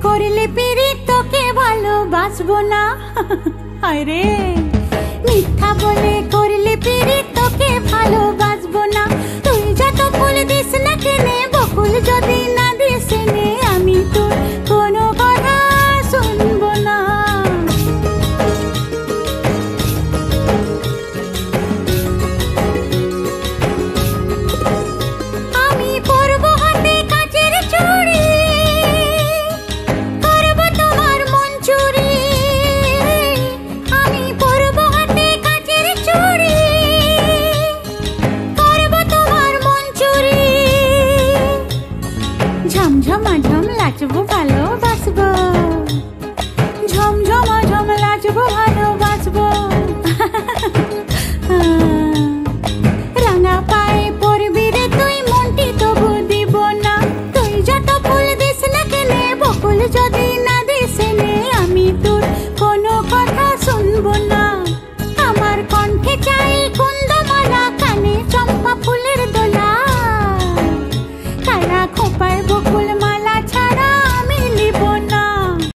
করলে পিরি তোকে ভালোবাসবো না। আরে মিথ্যা বলে করলে পিরি তোকে ভালোবাসবো না। তুই যত ফুল দিস না কেনে, বকুল যদি না দিস নে, আমি তোর কোনো কথা শুনবো না। আমি পরবো হাতে কাচের চুড়ি, করবো তোমার মন চুরি। আমি পরবো হাতে কাচের চুড়ি, করবো তোমার মন চুরি। ঝমঝমা ঝম লাচবো ভালোবাসবো, ঝমঝমা ঝম লাচবো ভালোবাসবো। রাঙা পায়ে পরবি রে তুই, মনটি তবু দিব না। তুই যত ফুল দিস না কেনে, বকুল যদি না